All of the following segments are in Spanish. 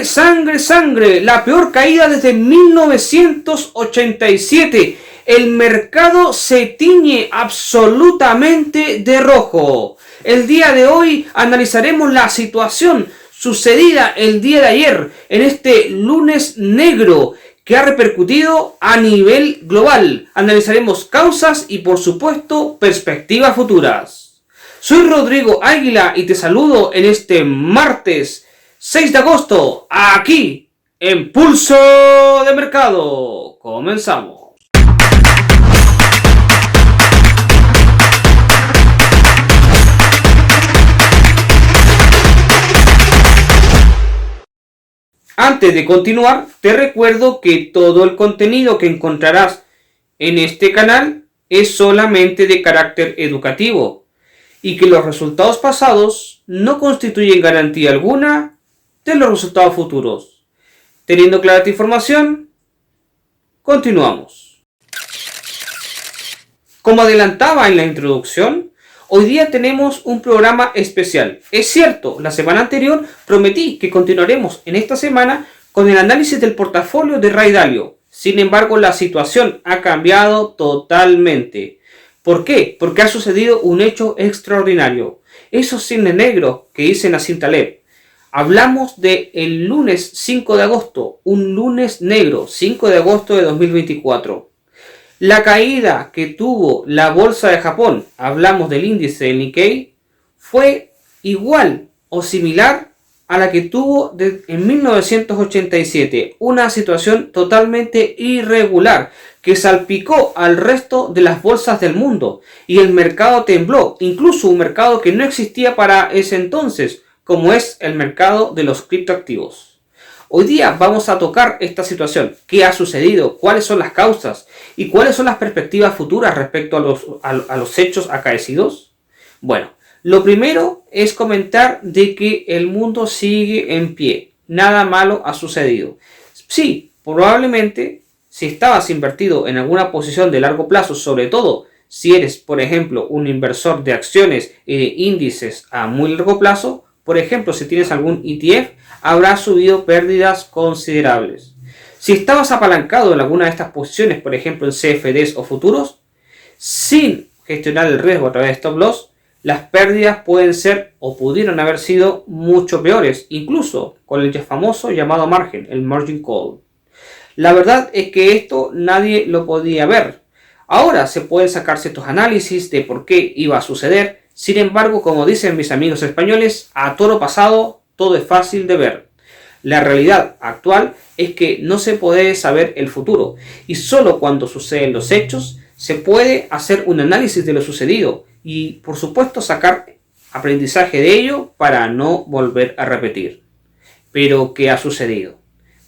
Sangre, sangre, sangre. La peor caída desde 1987. El mercado se tiñe absolutamente de rojo. El día de hoy analizaremos la situación sucedida el día de ayer en este lunes negro que ha repercutido a nivel global. Analizaremos causas y por supuesto perspectivas futuras. Soy Rodrigo Águila y te saludo en este martes 6 de agosto, aquí en Pulso de Mercado. Comenzamos. Antes de continuar, te recuerdo que todo el contenido que encontrarás en este canal es solamente de carácter educativo y que los resultados pasados no constituyen garantía alguna de los resultados futuros. Teniendo clara esta información, continuamos. Como adelantaba en la introducción, hoy día tenemos un programa especial. Es cierto, la semana anterior prometí que continuaremos en esta semana con el análisis del portafolio de Ray Dalio. Sin embargo, la situación ha cambiado totalmente. ¿Por qué? Porque ha sucedido un hecho extraordinario. Esos cines negros que dice Nassim Taleb. Hablamos del lunes 5 de agosto, un lunes negro, 5 de agosto de 2024. La caída que tuvo la bolsa de Japón, hablamos del índice del Nikkei, fue igual o similar a la que tuvo en 1987. Una situación totalmente irregular que salpicó al resto de las bolsas del mundo y el mercado tembló, incluso un mercado que no existía para ese entonces, como es el mercado de los criptoactivos. Hoy día vamos a tocar esta situación, qué ha sucedido, cuáles son las causas y cuáles son las perspectivas futuras respecto a los hechos acaecidos. Bueno, lo primero es comentar de que el mundo sigue en pie, nada malo ha sucedido. Sí, probablemente si estabas invertido en alguna posición de largo plazo, sobre todo si eres, por ejemplo, un inversor de acciones y de índices a muy largo plazo, por ejemplo, si tienes algún ETF, habrá subido pérdidas considerables. Si estabas apalancado en alguna de estas posiciones, por ejemplo en CFDs o futuros, sin gestionar el riesgo a través de stop loss, las pérdidas pueden ser o pudieron haber sido mucho peores, incluso con el ya famoso llamado margen, el margin call. La verdad es que esto nadie lo podía ver. Ahora se pueden sacar ciertos análisis de por qué iba a suceder. Sin embargo, como dicen mis amigos españoles, a toro pasado todo es fácil de ver. La realidad actual es que no se puede saber el futuro y solo cuando suceden los hechos se puede hacer un análisis de lo sucedido y por supuesto sacar aprendizaje de ello para no volver a repetir. Pero ¿qué ha sucedido?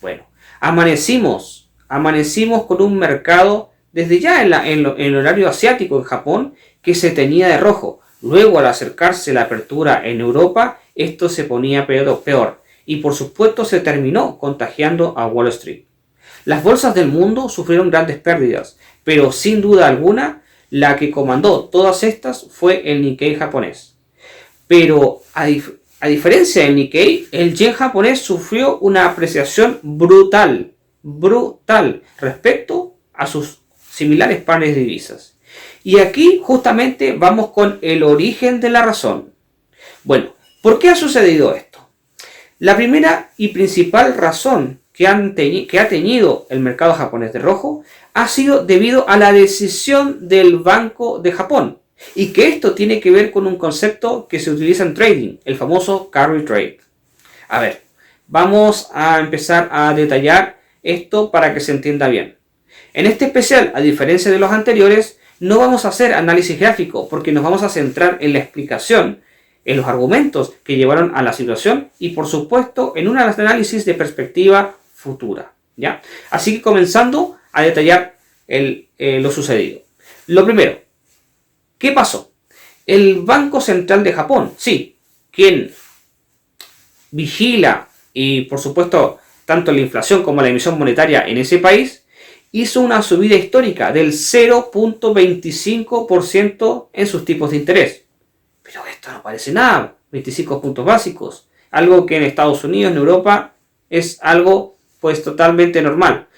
Bueno, amanecimos con un mercado desde ya en el horario asiático en Japón que se teñía de rojo. Luego, al acercarse la apertura en Europa, esto se ponía peor y por supuesto se terminó contagiando a Wall Street. Las bolsas del mundo sufrieron grandes pérdidas, pero sin duda alguna, la que comandó todas estas fue el Nikkei japonés. Pero a diferencia del Nikkei, el yen japonés sufrió una apreciación brutal respecto a sus similares pares de divisas. Y aquí justamente vamos con el origen de la razón. Bueno, ¿por qué ha sucedido esto? La primera y principal razón que ha teñido el mercado japonés de rojo ha sido debido a la decisión del Banco de Japón. Y que esto tiene que ver con un concepto que se utiliza en trading, el famoso carry trade. A ver, vamos a empezar a detallar esto para que se entienda bien. En este especial, a diferencia de los anteriores, no vamos a hacer análisis gráfico porque nos vamos a centrar en la explicación, en los argumentos que llevaron a la situación y por supuesto en un análisis de perspectiva futura, ¿ya? Así que comenzando a detallar lo sucedido. Lo primero, ¿qué pasó? El Banco Central de Japón, sí, quien vigila y por supuesto tanto la inflación como la emisión monetaria en ese país, hizo una subida histórica del 0.25% en sus tipos de interés. Pero esto no parece nada, 25 puntos básicos. Algo que en Estados Unidos, en Europa, es algo pues totalmente normal,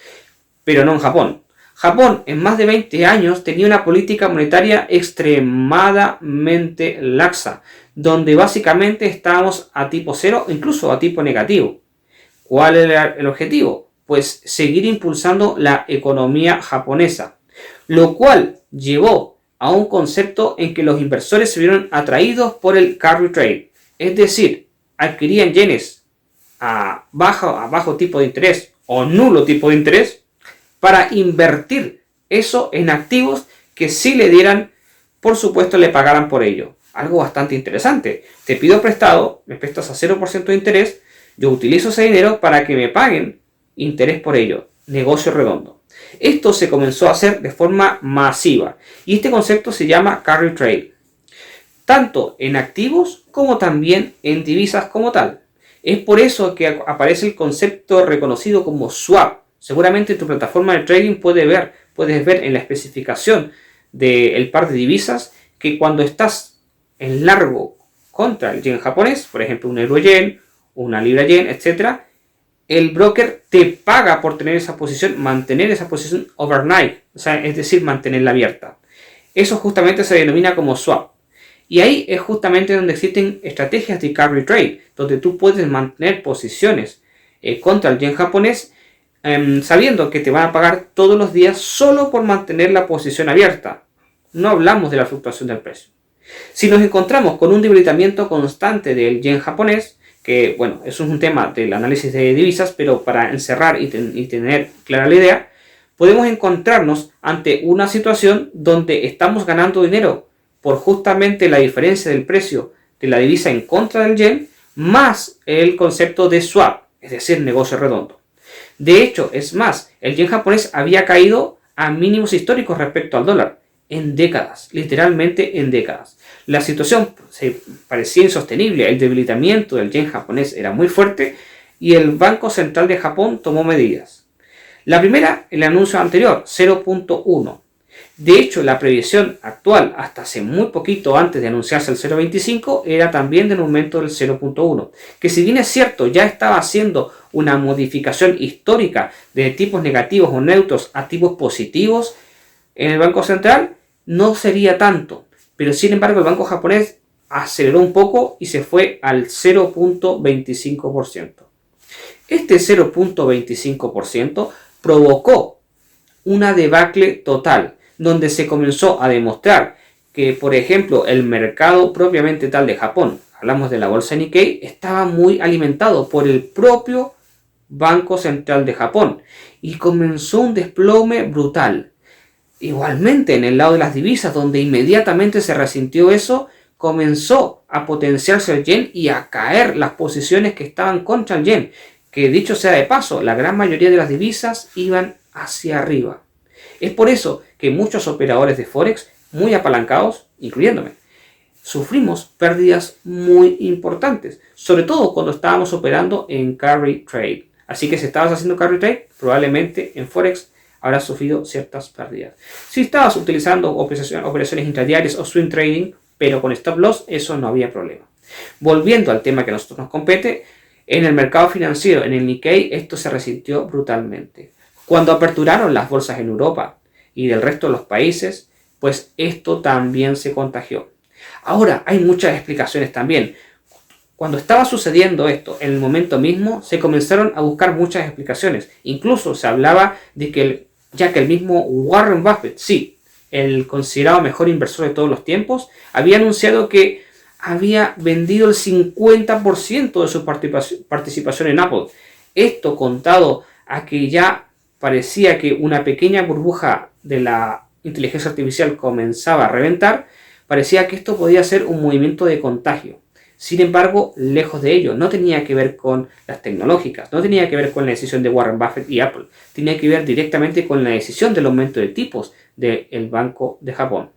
pero no en Japón. Japón en más de 20 años tenía una política monetaria extremadamente laxa, donde básicamente estábamos a tipo cero, incluso a tipo negativo. ¿Cuál era el objetivo? Pues seguir impulsando la economía japonesa, lo cual llevó a un concepto en que los inversores se vieron atraídos por el carry trade, es decir, adquirían yenes a bajo tipo de interés o nulo tipo de interés para invertir eso en activos que si le dieran, por supuesto, le pagaran por ello. Algo bastante interesante. Te pido prestado, me prestas a 0% de interés, yo utilizo ese dinero para que me paguen interés por ello. Negocio redondo. Esto se comenzó a hacer de forma masiva y este concepto se llama carry trade, tanto en activos como también en divisas como tal. Es por eso que aparece el concepto reconocido como swap. Seguramente en tu plataforma de trading puedes ver en la especificación del par de divisas que cuando estás en largo contra el yen japonés, por ejemplo un euro yen, una libra yen, etc., el broker te paga por tener esa posición, mantener esa posición overnight, o sea, es decir, mantenerla abierta. Eso justamente se denomina como swap. Y ahí es justamente donde existen estrategias de carry trade, donde tú puedes mantener posiciones contra el yen japonés, sabiendo que te van a pagar todos los días solo por mantener la posición abierta. No hablamos de la fluctuación del precio. Si nos encontramos con un debilitamiento constante del yen japonés, que bueno, eso es un tema del análisis de divisas, pero para encerrar y tener clara la idea, podemos encontrarnos ante una situación donde estamos ganando dinero por justamente la diferencia del precio de la divisa en contra del yen, más el concepto de swap, es decir, negocio redondo. De hecho, es más, el yen japonés había caído a mínimos históricos respecto al dólar en décadas, literalmente en décadas. La situación se parecía insostenible, el debilitamiento del yen japonés era muy fuerte y el Banco Central de Japón tomó medidas. La primera, el anuncio anterior, 0.1. De hecho, la previsión actual, hasta hace muy poquito antes de anunciarse el 0.25, era también de un aumento del 0.1, que si bien es cierto, ya estaba haciendo una modificación histórica de tipos negativos o neutros a tipos positivos en el Banco Central, no sería tanto. Pero sin embargo, el banco japonés aceleró un poco y se fue al 0.25%. Este 0.25% provocó una debacle total, donde se comenzó a demostrar que, por ejemplo, el mercado propiamente tal de Japón, hablamos de la bolsa Nikkei, estaba muy alimentado por el propio Banco Central de Japón y comenzó un desplome brutal. Igualmente, en el lado de las divisas, donde inmediatamente se resintió eso, comenzó a potenciarse el yen y a caer las posiciones que estaban contra el yen, que dicho sea de paso, la gran mayoría de las divisas iban hacia arriba. Es por eso que muchos operadores de Forex, muy apalancados, incluyéndome, sufrimos pérdidas muy importantes, sobre todo cuando estábamos operando en carry trade. Así que si estabas haciendo carry trade, probablemente en Forex habrás sufrido ciertas pérdidas. Si estabas utilizando operaciones intradiarias o swing trading, pero con stop loss, eso no había problema. Volviendo al tema que a nosotros nos compete, en el mercado financiero, en el Nikkei, esto se resintió brutalmente. Cuando aperturaron las bolsas en Europa y del resto de los países, pues esto también se contagió. Ahora, hay muchas explicaciones también. Cuando estaba sucediendo esto, en el momento mismo, se comenzaron a buscar muchas explicaciones. Incluso se hablaba de que ya que el mismo Warren Buffett, sí, el considerado mejor inversor de todos los tiempos, había anunciado que había vendido el 50% de su participación en Apple. Esto contado a que ya parecía que una pequeña burbuja de la inteligencia artificial comenzaba a reventar, parecía que esto podía ser un movimiento de contagio. Sin embargo, lejos de ello, no tenía que ver con las tecnológicas, no tenía que ver con la decisión de Warren Buffett y Apple, tenía que ver directamente con la decisión del aumento de tipos del Banco de Japón.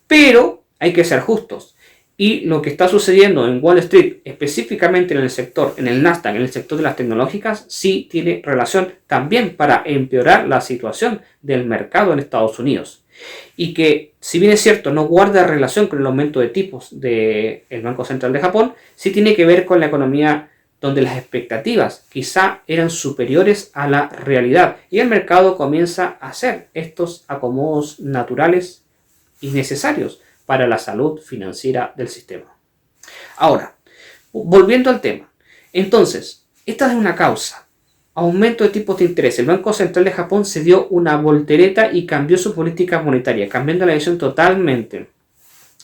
Pero hay que ser justos. Y lo que está sucediendo en Wall Street, específicamente en el sector, en el Nasdaq, en el sector de las tecnológicas, sí tiene relación también para empeorar la situación del mercado en Estados Unidos. Y que, si bien es cierto, no guarda relación con el aumento de tipos del Banco Central de Japón, sí tiene que ver con la economía donde las expectativas quizá eran superiores a la realidad y el mercado comienza a hacer estos acomodos naturales y necesarios para la salud financiera del sistema. Ahora, volviendo al tema, entonces, esta es una causa. Aumento de tipos de interés. El Banco Central de Japón se dio una voltereta y cambió su política monetaria, cambiando la dirección totalmente.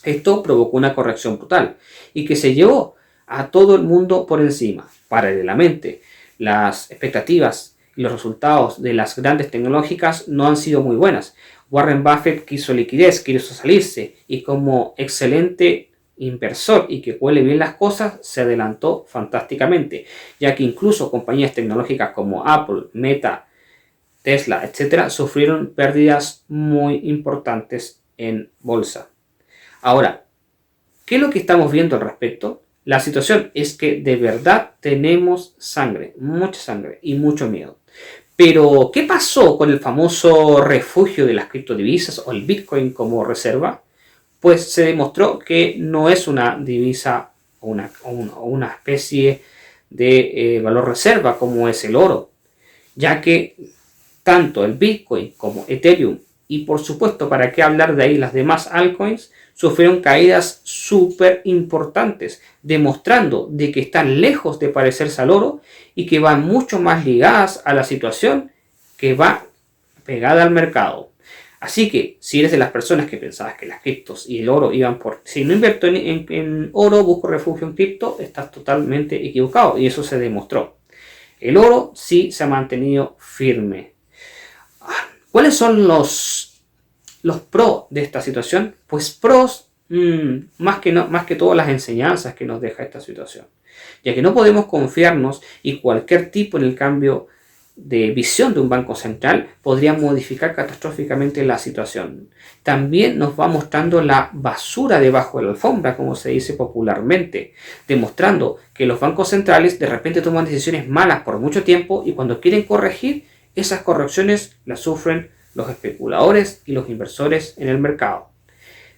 Esto provocó una corrección brutal y que se llevó a todo el mundo por encima. Paralelamente, las expectativas y los resultados de las grandes tecnológicas no han sido muy buenas. Warren Buffett quiso liquidez, quiso salirse y como excelente inversor y que huele bien las cosas, se adelantó fantásticamente, ya que incluso compañías tecnológicas como Apple, Meta, Tesla, etc. sufrieron pérdidas muy importantes en bolsa. Ahora, ¿qué es lo que estamos viendo al respecto? La situación es que de verdad tenemos sangre, mucha sangre y mucho miedo. Pero, ¿qué pasó con el famoso refugio de las criptodivisas o el Bitcoin como reserva? Pues se demostró que no es una divisa o una especie de valor reserva como es el oro, ya que tanto el Bitcoin como Ethereum y por supuesto, para qué hablar de ahí las demás altcoins, sufrieron caídas súper importantes, demostrando de que están lejos de parecerse al oro y que van mucho más ligadas a la situación que va pegada al mercado. Así que, si eres de las personas que pensabas que las criptos y el oro iban por... Si no invierto en oro, busco refugio en cripto, estás totalmente equivocado y eso se demostró. El oro sí se ha mantenido firme. ¿Cuáles son los pros de esta situación? Pues pros, más que todas las enseñanzas que nos deja esta situación. Ya que no podemos confiarnos y cualquier tipo en el cambio de visión de un banco central podría modificar catastróficamente la situación. También nos va mostrando la basura debajo de la alfombra, como se dice popularmente, demostrando que los bancos centrales de repente toman decisiones malas por mucho tiempo y cuando quieren corregir, esas correcciones las sufren los especuladores y los inversores en el mercado.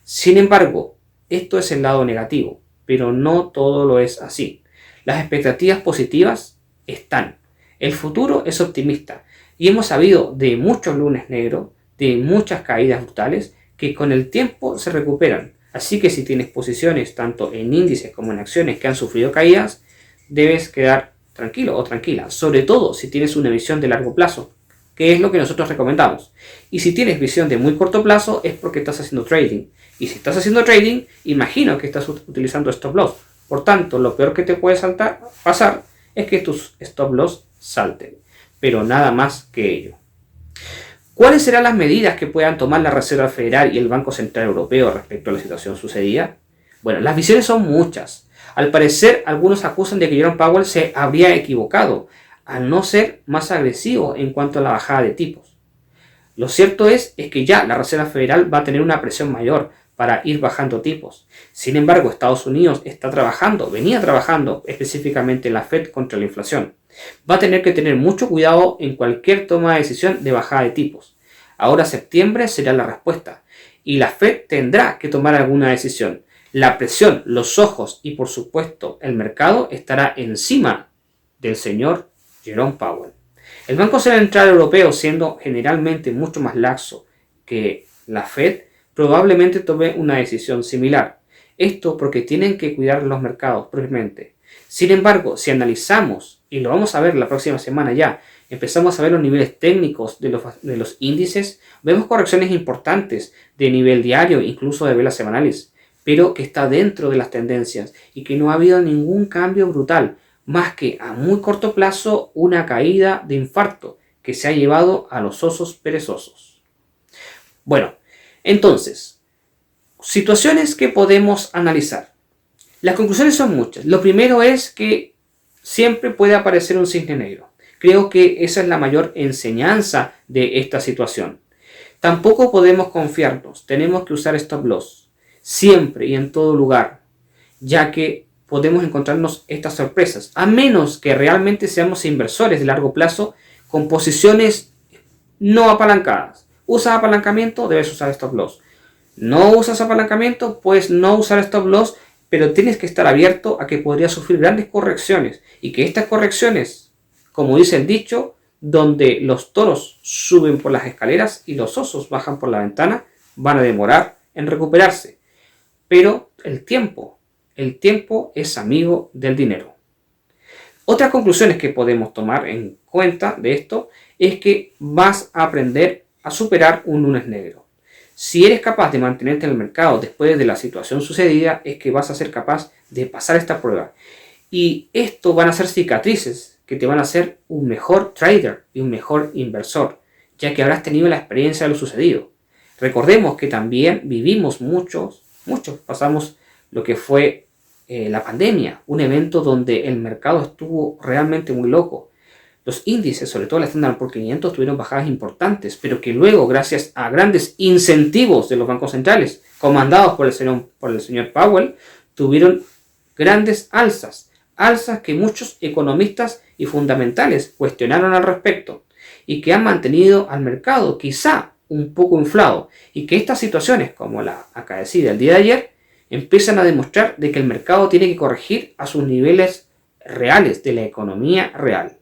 Sin embargo, esto es el lado negativo, pero no todo lo es así. Las expectativas positivas están. El futuro es optimista y hemos sabido de muchos lunes negros, de muchas caídas brutales que con el tiempo se recuperan. Así que si tienes posiciones tanto en índices como en acciones que han sufrido caídas, debes quedar tranquilo o tranquila, sobre todo si tienes una visión de largo plazo, que es lo que nosotros recomendamos. Y si tienes visión de muy corto plazo es porque estás haciendo trading. Y si estás haciendo trading, imagino que estás utilizando stop loss. Por tanto, lo peor que te puede pasar es que tus stop loss salten, pero nada más que ello. ¿Cuáles serán las medidas que puedan tomar la Reserva Federal y el Banco Central Europeo respecto a la situación sucedida? Bueno, las visiones son muchas. Al parecer, algunos acusan de que Jerome Powell se habría equivocado al no ser más agresivo en cuanto a la bajada de tipos. Lo cierto es que ya la Reserva Federal va a tener una presión mayor para ir bajando tipos. Sin embargo, Estados Unidos venía trabajando específicamente en la Fed contra la inflación. Va a tener que tener mucho cuidado en cualquier toma de decisión de bajada de tipos. Ahora septiembre será la respuesta y la Fed tendrá que tomar alguna decisión. La presión, los ojos y por supuesto el mercado estará encima del señor Jerome Powell. El Banco Central Europeo, siendo generalmente mucho más laxo que la Fed, probablemente tome una decisión similar. Esto porque tienen que cuidar los mercados propiamente. Sin embargo, si analizamos, y lo vamos a ver la próxima semana ya, empezamos a ver los niveles técnicos de los índices, vemos correcciones importantes de nivel diario, incluso de velas semanales, pero que está dentro de las tendencias y que no ha habido ningún cambio brutal, más que a muy corto plazo una caída de infarto que se ha llevado a los osos perezosos. Bueno, entonces, situaciones que podemos analizar. Las conclusiones son muchas. Lo primero es que siempre puede aparecer un cisne negro. Creo que esa es la mayor enseñanza de esta situación. Tampoco podemos confiarnos. Tenemos que usar stop loss siempre y en todo lugar, ya que podemos encontrarnos estas sorpresas, a menos que realmente seamos inversores de largo plazo con posiciones no apalancadas. ¿Usas apalancamiento? Debes usar stop loss. ¿No usas apalancamiento? Pues no usar stop loss pero tienes que estar abierto a que podría sufrir grandes correcciones y que estas correcciones, como dice el dicho, donde los toros suben por las escaleras y los osos bajan por la ventana, van a demorar en recuperarse. Pero el tiempo es amigo del dinero. Otras conclusiones que podemos tomar en cuenta de esto es que vas a aprender a superar un lunes negro. Si eres capaz de mantenerte en el mercado después de la situación sucedida, es que vas a ser capaz de pasar esta prueba. Y esto van a ser cicatrices que te van a hacer un mejor trader y un mejor inversor, ya que habrás tenido la experiencia de lo sucedido. Recordemos que también vivimos muchos pasamos lo que fue la pandemia, un evento donde el mercado estuvo realmente muy loco. Los índices, sobre todo el Standard & Poor's 500, tuvieron bajadas importantes, pero que luego, gracias a grandes incentivos de los bancos centrales, comandados por el señor Powell, tuvieron grandes alzas que muchos economistas y fundamentales cuestionaron al respecto, y que han mantenido al mercado quizá un poco inflado, y que estas situaciones, como la acaecida el día de ayer, empiezan a demostrar de que el mercado tiene que corregir a sus niveles reales de la economía real.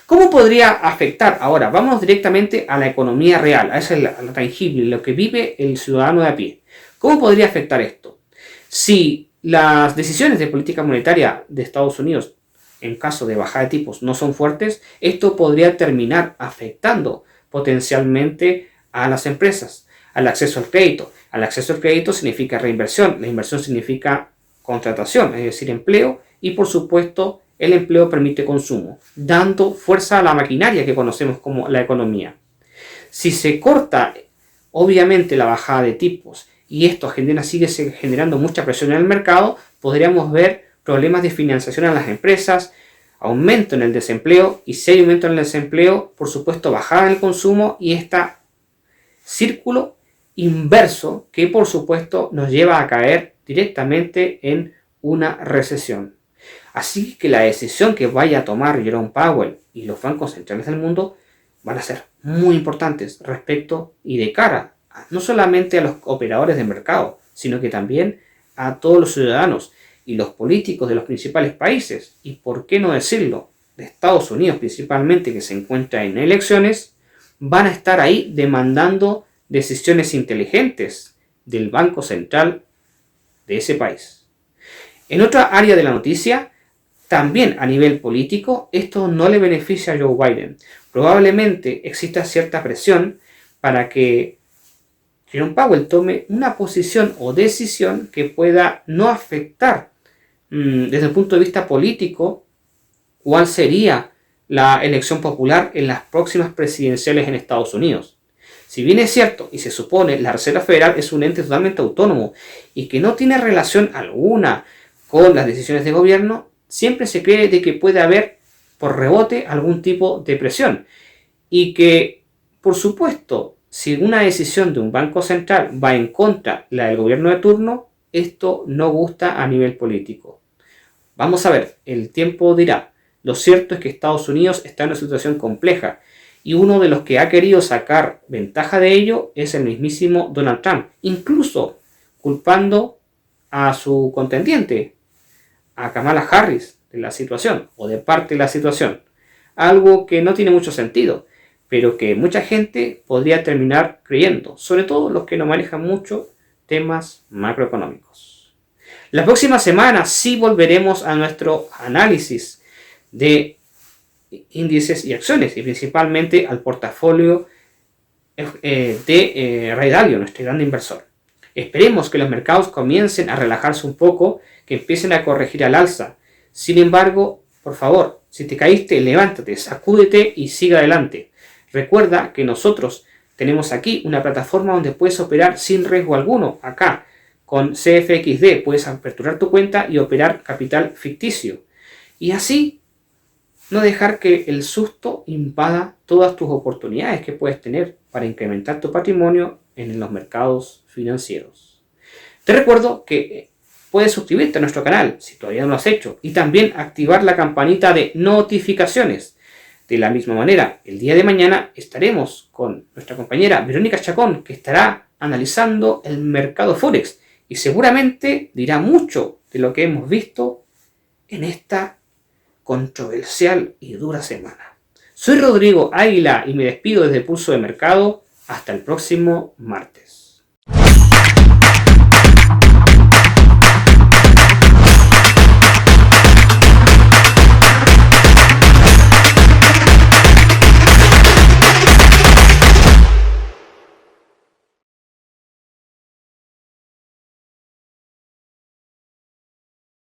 ¿Cómo podría afectar? Ahora, vamos directamente a la economía real, a esa lo tangible, lo que vive el ciudadano de a pie. ¿Cómo podría afectar esto? Si las decisiones de política monetaria de Estados Unidos, en caso de bajada de tipos, no son fuertes, esto podría terminar afectando potencialmente a las empresas, al acceso al crédito. Al acceso al crédito significa reinversión, la inversión significa contratación, es decir, empleo, y por supuesto el empleo permite consumo, dando fuerza a la maquinaria que conocemos como la economía. Si se corta, obviamente, la bajada de tipos y esto sigue generando mucha presión en el mercado, podríamos ver problemas de financiación a las empresas, aumento en el desempleo, y si hay aumento en el desempleo, por supuesto, bajada en el consumo y este círculo inverso que por supuesto nos lleva a caer directamente en una recesión. Así que la decisión que vaya a tomar Jerome Powell y los bancos centrales del mundo van a ser muy importantes respecto y de cara no solamente a los operadores de mercado, sino que también a todos los ciudadanos y los políticos de los principales países, y por qué no decirlo, de Estados Unidos principalmente, que se encuentra en elecciones, van a estar ahí demandando decisiones inteligentes del Banco Central de ese país. En otra área de la noticia, también a nivel político, esto no le beneficia a Joe Biden. Probablemente exista cierta presión para que Jerome Powell tome una posición o decisión que pueda no afectar desde el punto de vista político cuál sería la elección popular en las próximas presidenciales en Estados Unidos. Si bien es cierto y se supone la Reserva Federal es un ente totalmente autónomo y que no tiene relación alguna con las decisiones de gobierno, siempre se cree de que puede haber por rebote algún tipo de presión y que, por supuesto, si una decisión de un banco central va en contra de la del gobierno de turno, esto no gusta a nivel político. Vamos a ver, el tiempo dirá. Lo cierto es que Estados Unidos está en una situación compleja y uno de los que ha querido sacar ventaja de ello es el mismísimo Donald Trump, incluso culpando a su contendiente, a Kamala Harris, de la situación o de parte de la situación. Algo que no tiene mucho sentido, pero que mucha gente podría terminar creyendo, sobre todo los que no manejan mucho temas macroeconómicos. La próxima semana sí volveremos a nuestro análisis de índices y acciones y principalmente al portafolio de Ray Dalio, nuestro gran inversor. Esperemos que los mercados comiencen a relajarse un poco, que empiecen a corregir al alza. Sin embargo, por favor, si te caíste, levántate, sacúdete y siga adelante. Recuerda que nosotros tenemos aquí una plataforma donde puedes operar sin riesgo alguno. Acá, con CFXD, puedes aperturar tu cuenta y operar capital ficticio. Y así, no dejar que el susto invada todas tus oportunidades que puedes tener para incrementar tu patrimonio en los mercados financieros. Te recuerdo que puedes suscribirte a nuestro canal si todavía no lo has hecho y también activar la campanita de notificaciones. De la misma manera, el día de mañana estaremos con nuestra compañera Verónica Chacón, que estará analizando el mercado Forex y seguramente dirá mucho de lo que hemos visto en esta controversial y dura semana. Soy Rodrigo Águila y me despido desde Pulso de Mercado. Hasta el próximo martes.